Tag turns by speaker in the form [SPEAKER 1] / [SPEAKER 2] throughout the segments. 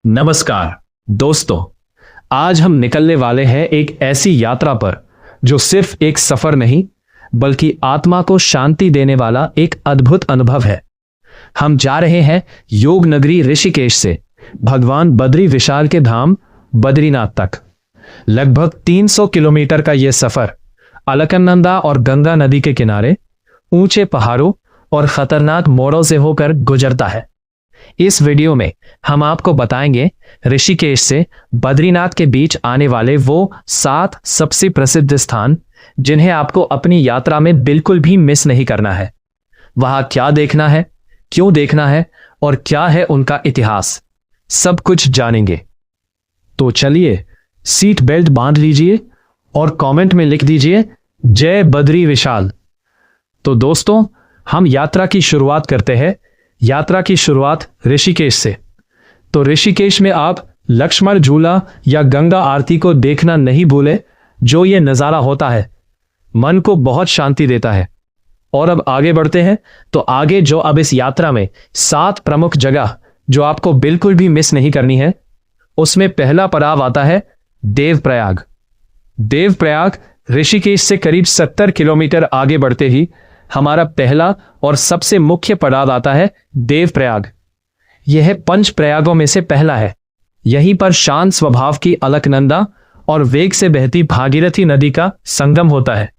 [SPEAKER 1] नमस्कार दोस्तों, आज हम निकलने वाले हैं एक ऐसी यात्रा पर जो सिर्फ एक सफर नहीं बल्कि आत्मा को शांति देने वाला एक अद्भुत अनुभव है। हम जा रहे हैं योग नगरी ऋषिकेश से भगवान बद्री विशाल के धाम बद्रीनाथ तक। लगभग 300 किलोमीटर का यह सफर अलकनंदा और गंगा नदी के किनारे ऊंचे पहाड़ों और खतरनाक मोड़ों से होकर गुजरता है। इस वीडियो में हम आपको बताएंगे ऋषिकेश से बद्रीनाथ के बीच आने वाले वो 7 सबसे प्रसिद्ध स्थान जिन्हें आपको अपनी यात्रा में बिल्कुल भी मिस नहीं करना है। वहां क्या देखना है, क्यों देखना है और क्या है उनका इतिहास, सब कुछ जानेंगे। तो चलिए सीट बेल्ट बांध लीजिए और कमेंट में लिख दीजिए जय बद्री विशाल। तो दोस्तों, हम यात्रा की शुरुआत करते हैं। यात्रा की शुरुआत ऋषिकेश से। तो ऋषिकेश में आप लक्ष्मण झूला या गंगा आरती को देखना नहीं भूले। जो ये नज़ारा होता है मन को बहुत शांति देता है। और अब आगे बढ़ते हैं। तो आगे जो अब इस यात्रा में 7 प्रमुख जगह जो आपको बिल्कुल भी मिस नहीं करनी है, उसमें पहला पड़ाव आता है देवप्रयाग। देवप्रयाग ऋषिकेश से करीब 70 किलोमीटर आगे बढ़ते ही हमारा पहला और सबसे मुख्य पड़ाव आता है देवप्रयाग। यह 5 प्रयागों में से पहला है। यहीं पर शांत स्वभाव की अलकनंदा और वेग से बहती भागीरथी नदी का संगम होता है।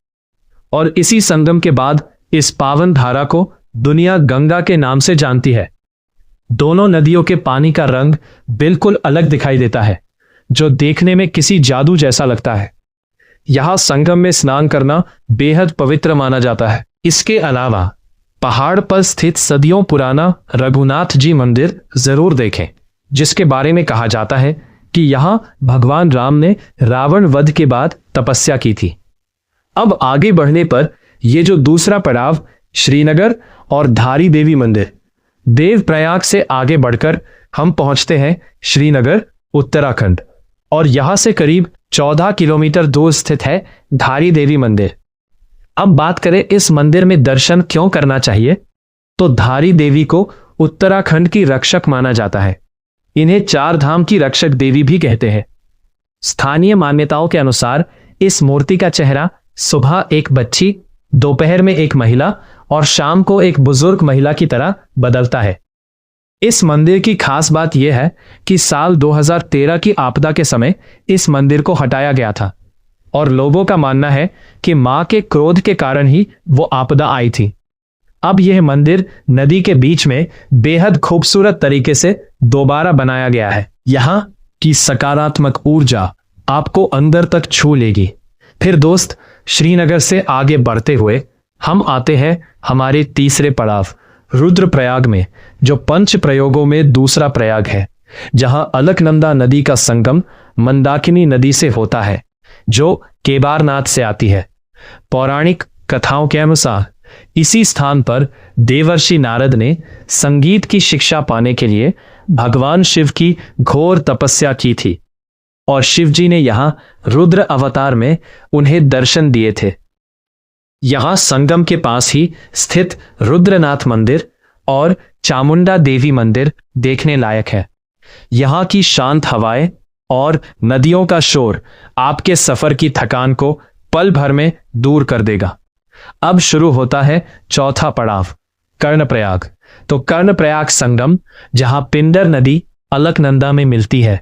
[SPEAKER 1] और इसी संगम के बाद इस पावन धारा को दुनिया गंगा के नाम से जानती है। दोनों नदियों के पानी का रंग बिल्कुल अलग दिखाई देता है, जो देखने में किसी जादू जैसा लगता है। यहां संगम में स्नान करना बेहद पवित्र माना जाता है। इसके अलावा पहाड़ पर स्थित सदियों पुराना रघुनाथ जी मंदिर जरूर देखें, जिसके बारे में कहा जाता है कि यहां भगवान राम ने रावण वध के बाद तपस्या की थी। अब आगे बढ़ने पर यह जो दूसरा पड़ाव श्रीनगर और धारी देवी मंदिर। देवप्रयाग से आगे बढ़कर हम पहुंचते हैं श्रीनगर, उत्तराखंड। और यहां से करीब 14 किलोमीटर दूर स्थित है धारी देवी मंदिर। अब बात करें इस मंदिर में दर्शन क्यों करना चाहिए, तो धारी देवी को उत्तराखंड की रक्षक माना जाता है। इन्हें 4 धाम की रक्षक देवी भी कहते हैं। स्थानीय मान्यताओं के अनुसार इस मूर्ति का चेहरा सुबह एक बच्ची, दोपहर में एक महिला और शाम को एक बुजुर्ग महिला की तरह बदलता है। इस मंदिर की खास बात यह है कि साल 2013 की आपदा के समय इस मंदिर को हटाया गया था और लोगों का मानना है कि मां के क्रोध के कारण ही वो आपदा आई थी। अब यह मंदिर नदी के बीच में बेहद खूबसूरत तरीके से दोबारा बनाया गया है। यहां की सकारात्मक ऊर्जा आपको अंदर तक छू लेगी। फिर दोस्त, श्रीनगर से आगे बढ़ते हुए हम आते हैं हमारे तीसरे पड़ाव रुद्रप्रयाग में, जो 5 प्रयोगों में दूसरा प्रयाग है, जहां अलकनंदा नदी का संगम मंदाकिनी नदी से होता है, जो केदारनाथ से आती है। पौराणिक कथाओं के अनुसार इसी स्थान पर देवर्षि नारद ने संगीत की शिक्षा पाने के लिए भगवान शिव की घोर तपस्या की थी और शिव जी ने यहां रुद्र अवतार में उन्हें दर्शन दिए थे। यहां संगम के पास ही स्थित रुद्रनाथ मंदिर और चामुंडा देवी मंदिर देखने लायक है। यहां की शांत हवाएं और नदियों का शोर आपके सफर की थकान को पल भर में दूर कर देगा। अब शुरू होता है चौथा पड़ाव कर्णप्रयाग। तो कर्णप्रयाग संगम, जहां पिंडर नदी अलकनंदा में मिलती है,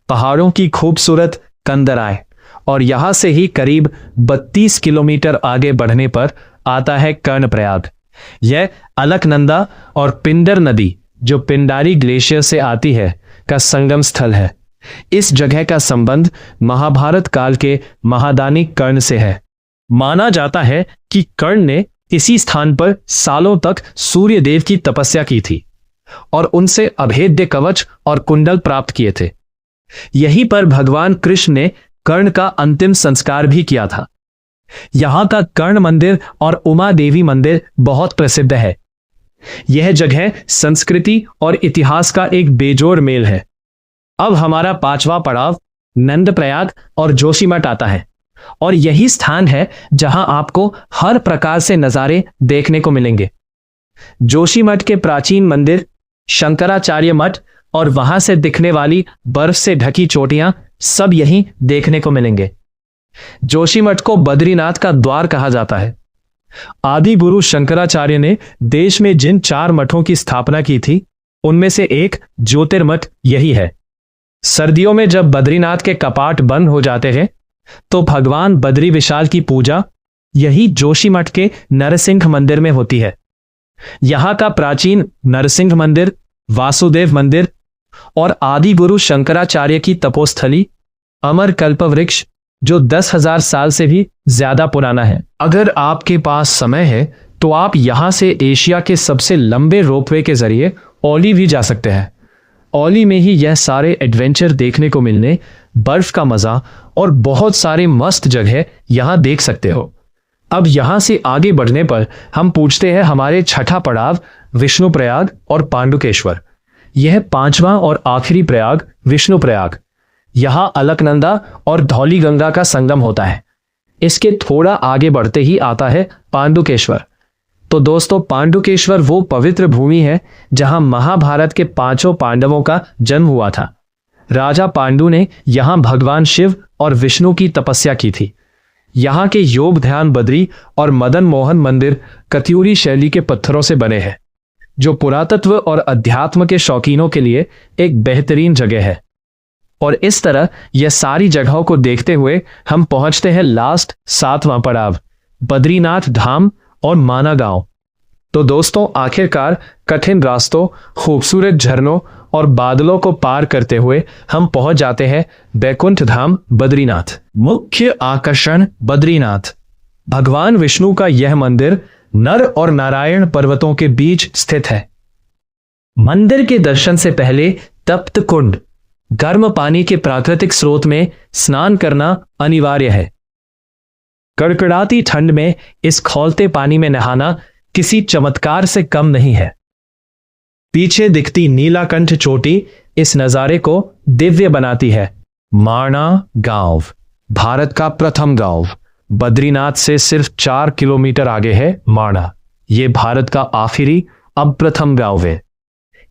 [SPEAKER 1] पहाड़ों की खूबसूरत कंदराएं, और यहां से ही करीब 32 किलोमीटर आगे बढ़ने पर आता है कर्णप्रयाग। यह अलकनंदा और पिंडर नदी, जो पिंडारी ग्लेशियर से आती है, का संगम स्थल है। इस जगह का संबंध महाभारत काल के महादानी कर्ण से है। माना जाता है कि कर्ण ने इसी स्थान पर सालों तक सूर्य देव की तपस्या की थी और उनसे अभेद्य कवच और कुंडल प्राप्त किए थे। यहीं पर भगवान कृष्ण ने कर्ण का अंतिम संस्कार भी किया था। यहां का कर्ण मंदिर और उमा देवी मंदिर बहुत प्रसिद्ध है। यह जगह संस्कृति और इतिहास का एक बेजोड़ मेल है। अब हमारा 5वां पड़ाव नंदप्रयाग और जोशीमठ आता है, और यही स्थान है जहां आपको हर प्रकार से नजारे देखने को मिलेंगे। जोशीमठ के प्राचीन मंदिर, शंकराचार्य मठ और वहां से दिखने वाली बर्फ से ढकी चोटियां सब यहीं देखने को मिलेंगे। जोशीमठ को बद्रीनाथ का द्वार कहा जाता है। आदि गुरु शंकराचार्य ने देश में जिन 4 मठों की स्थापना की थी, उनमें से एक ज्योतिर्मठ यही है। सर्दियों में जब बद्रीनाथ के कपाट बंद हो जाते हैं तो भगवान बद्री विशाल की पूजा यही जोशीमठ के नरसिंह मंदिर में होती है। यहां का प्राचीन नरसिंह मंदिर, वासुदेव मंदिर और आदि गुरु शंकराचार्य की तपोस्थली अमर कल्पवृक्ष जो 10,000 साल से भी ज्यादा पुराना है। अगर आपके पास समय है तो आप यहां से एशिया के सबसे लंबे रोपवे के जरिए औली भी जा सकते हैं। औली में ही यह सारे एडवेंचर देखने को मिलने, बर्फ का मजा और बहुत सारे मस्त जगह यहां देख सकते हो। अब यहां से आगे बढ़ने पर हम पूछते हैं हमारे छठा पड़ाव विष्णुप्रयाग और पांडुकेश्वर। यह 5वां और आखिरी प्रयाग विष्णुप्रयाग। यहां अलकनंदा और धौलीगंगा का संगम होता है। इसके थोड़ा आगे बढ़ते ही आता है पांडुकेश्वर। तो दोस्तों, पांडुकेश्वर वो पवित्र भूमि है जहां महाभारत के 5 पांडवों का जन्म हुआ था। राजा पांडु ने यहां भगवान शिव और विष्णु की तपस्या की थी। यहां के योग ध्यान बद्री और मदन मोहन मंदिर कत्यूरी शैली के पत्थरों से बने हैं, जो पुरातत्व और अध्यात्म के शौकीनों के लिए एक बेहतरीन जगह है। और इस तरह यह सारी जगहों को देखते हुए हम पहुंचते हैं लास्ट 7वां पड़ाव बद्रीनाथ धाम और माना गांव। तो दोस्तों, आखिरकार कठिन रास्तों, खूबसूरत झरनों और बादलों को पार करते हुए हम पहुंच जाते हैं बैकुंठ धाम बद्रीनाथ। मुख्य आकर्षण बद्रीनाथ। भगवान विष्णु का यह मंदिर नर और नारायण पर्वतों के बीच स्थित है। मंदिर के दर्शन से पहले तप्त कुंड, गर्म पानी के प्राकृतिक स्रोत में स्नान करना अनिवार्य है। कड़कड़ाती ठंड में इस खौलते पानी में नहाना किसी चमत्कार से कम नहीं है। पीछे दिखती नीलाकंठ चोटी इस नजारे को दिव्य बनाती है। माणा गांव, भारत का प्रथम गांव। बद्रीनाथ से सिर्फ 4 किलोमीटर आगे है माणा। यह भारत का आखिरी अब प्रथम गांव है।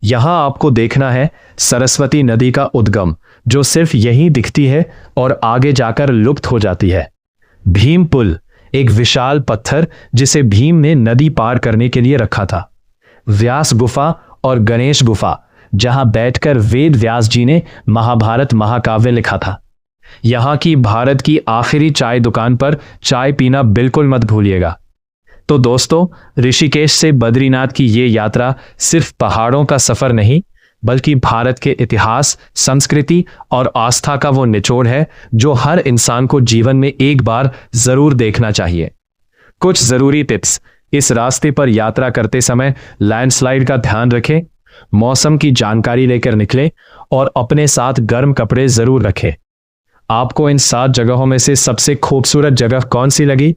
[SPEAKER 1] यहां आपको देखना है सरस्वती नदी का उद्गम, जो सिर्फ यहीं दिखती है और आगे जाकर लुप्त हो जाती है। भीम पुल, एक विशाल पत्थर जिसे भीम ने नदी पार करने के लिए रखा था। व्यास गुफा और गणेश गुफा, जहां बैठकर वेद व्यास जी ने महाभारत महाकाव्य लिखा था। यहां की भारत की आखिरी चाय दुकान पर चाय पीना बिल्कुल मत भूलिएगा। तो दोस्तों, ऋषिकेश से बद्रीनाथ की ये यात्रा सिर्फ पहाड़ों का सफर नहीं, बल्कि भारत के इतिहास, संस्कृति और आस्था का वो निचोड़ है जो हर इंसान को जीवन में एक बार जरूर देखना चाहिए। कुछ जरूरी टिप्स। इस रास्ते पर यात्रा करते समय लैंडस्लाइड का ध्यान रखें, मौसम की जानकारी लेकर निकलें और अपने साथ गर्म कपड़े जरूर रखें। आपको इन 7 जगहों में से सबसे खूबसूरत जगह कौन सी लगी?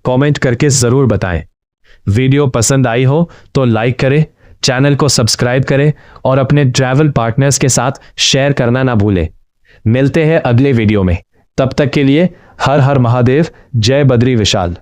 [SPEAKER 1] कमेंट करके जरूर बताएं। वीडियो पसंद आई हो तो लाइक करें, चैनल को सब्सक्राइब करें और अपने ट्रैवल पार्टनर्स के साथ शेयर करना ना भूलें। मिलते हैं अगले वीडियो में। तब तक के लिए हर हर महादेव, जय बद्री विशाल।